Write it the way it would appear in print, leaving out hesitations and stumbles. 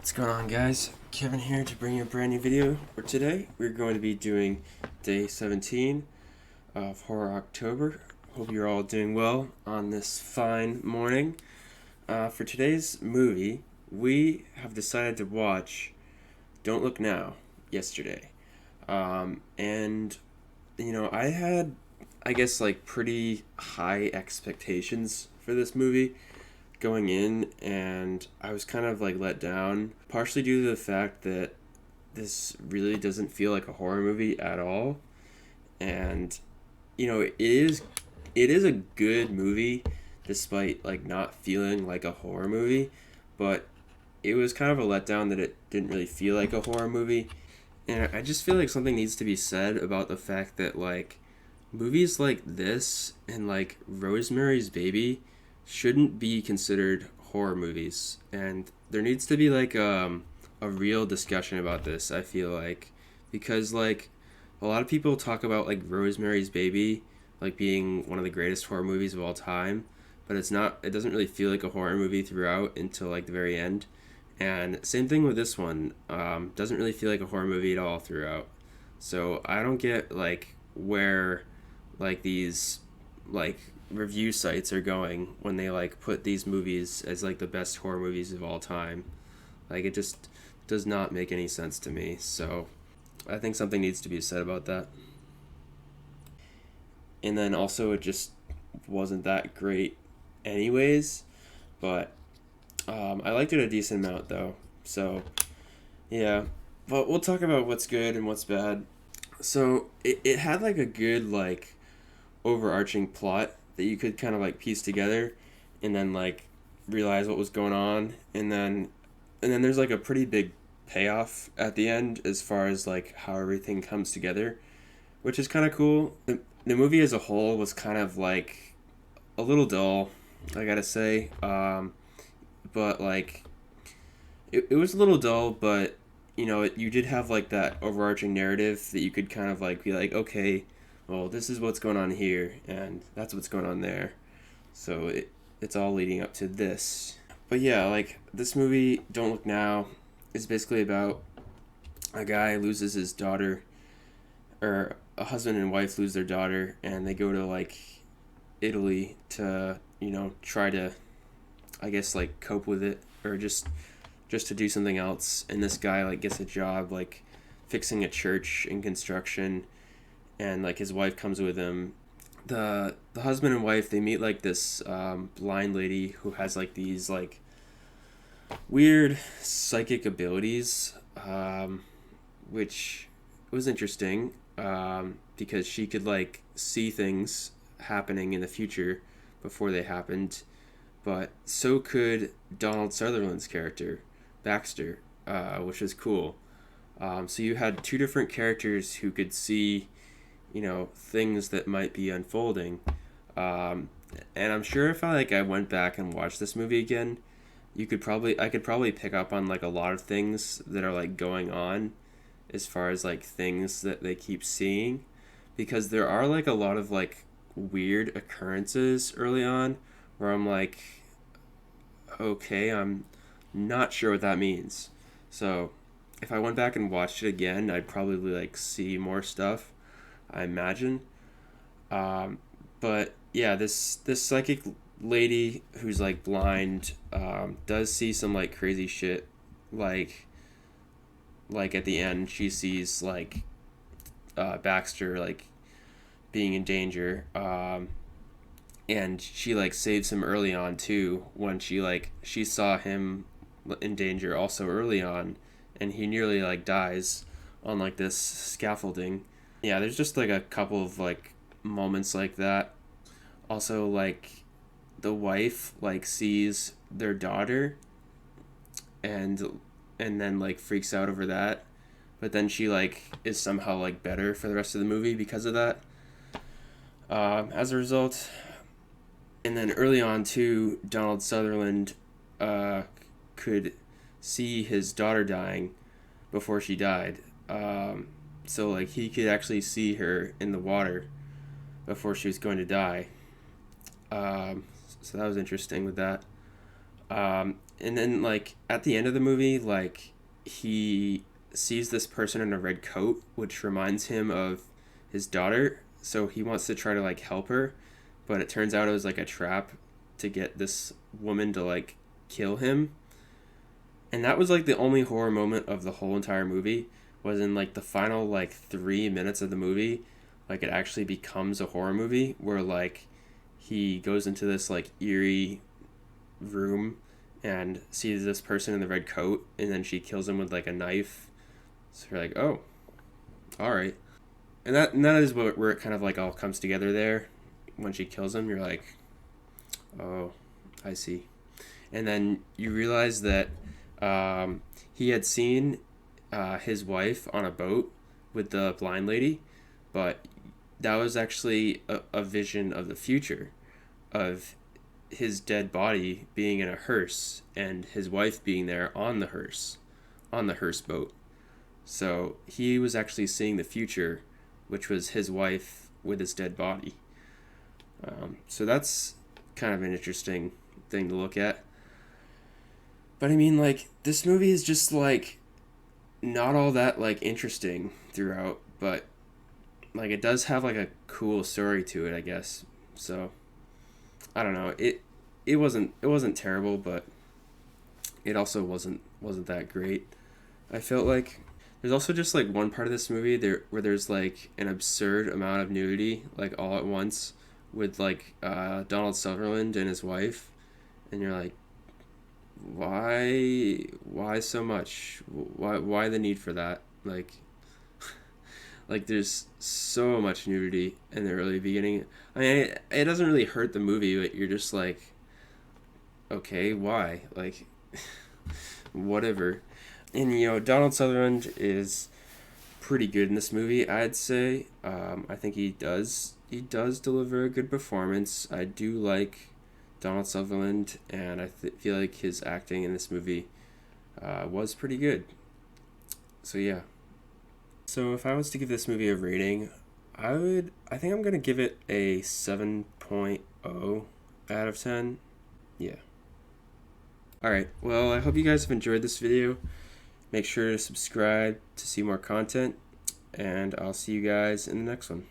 What's going on, guys? Kevin here to bring you a brand new video. For today, we're going to be doing day 17 of Horror October. Hope you're all doing well on this fine morning. For today's movie, we have decided to watch Don't Look Now yesterday. And, I had, pretty high expectations for this movie going in, and I was kind of let down, partially due to the fact that this really doesn't feel like a horror movie at all. And it is a good movie despite not feeling like a horror movie, but it was kind of a letdown that it didn't really feel like a horror movie. And I just feel like something needs to be said about the fact that movies like this and Rosemary's Baby shouldn't be considered horror movies, and there needs to be a real discussion about this. I feel because a lot of people talk about Rosemary's Baby being one of the greatest horror movies of all time, but it's not. It doesn't really feel like a horror movie throughout until the very end. And same thing with this one. Doesn't really feel like a horror movie at all throughout. So I don't get where these review sites are going when they put these movies as the best horror movies of all time. It just does not make any sense to me. So I think something needs to be said about that. And then also it just wasn't that great anyways, but I liked it a decent amount though. So yeah, but we'll talk about what's good and what's bad. So it had a good overarching plot that you could kind of piece together, and then realize what was going on, and then there's a pretty big payoff at the end as far as how everything comes together, which is kind of cool. The movie as a whole was kind of a little dull, I gotta say. But it was a little dull, but you did have that overarching narrative that you could kind of be okay, well, this is what's going on here, and that's what's going on there. So it's all leading up to this. But yeah, this movie, Don't Look Now, is basically about a guy loses his daughter, or a husband and wife lose their daughter, and they go to Italy to try to, I guess, cope with it, or just to do something else. And this guy gets a job fixing a church in construction, and his wife comes with him. The husband and wife, they meet this blind lady who has these weird psychic abilities, which was interesting, because she could see things happening in the future before they happened, but so could Donald Sutherland's character, Baxter, which is cool. So you had two different characters who could see things that might be unfolding. And I'm sure if I went back and watched this movie again, I could probably pick up on a lot of things that are going on as far as things that they keep seeing, because there are a lot of weird occurrences early on where I'm okay, I'm not sure what that means. So if I went back and watched it again, I'd probably see more stuff, I imagine. But yeah, this psychic lady who's blind, does see some crazy shit. At the end, she sees Baxter being in danger. And she saves him early on too, when she saw him in danger also early on, and he nearly dies on this scaffolding. Yeah, there's just a couple of moments like that. Also, the wife sees their daughter, and then freaks out over that, but then she is somehow better for the rest of the movie because of that, as a result. And then early on too, Donald Sutherland could see his daughter dying before she died. So he could actually see her in the water before she was going to die. So that was interesting with that. and then like at the end of the movie, like he sees this person in a red coat, which reminds him of his daughter. So he wants to try to like help her, but it turns out it was like a trap to get this woman to like kill him. And that was like the only horror moment of the whole entire movie, was in like the final like 3 minutes of the movie. Like it actually becomes a horror movie where like he goes into this like eerie room and sees this person in the red coat, and then she kills him with like a knife. So you're like, oh, all right. And that is where it kind of like all comes together there. When she kills him, you're like, oh, I see. And then you realize that he had seen his wife on a boat with the blind lady, but that was actually a vision of the future, of his dead body being in a hearse and his wife being there on the hearse boat. So he was actually seeing the future, which was his wife with his dead body. So that's kind of an interesting thing to look at. But I mean, like, this movie is just like not all that like interesting throughout, but like it does have like a cool story to it, I guess. So I don't know. It wasn't terrible, but it also wasn't that great. I felt like there's also just like one part of this movie there where there's like an absurd amount of nudity like all at once with like Donald Sutherland and his wife, and you're like, why so much? Why the need for that? Like like there's so much nudity in the early beginning. I mean, it doesn't really hurt the movie, but you're just like, okay, why? Like, whatever. And Donald Sutherland is pretty good in this movie, I'd say. I think he does deliver a good performance. I do like Donald Sutherland, and I feel like his acting in this movie was pretty good. So yeah. So if I was to give this movie a rating, I think I'm gonna give it a 7.0 out of 10. Yeah. Alright, well, I hope you guys have enjoyed this video. Make sure to subscribe to see more content, and I'll see you guys in the next one.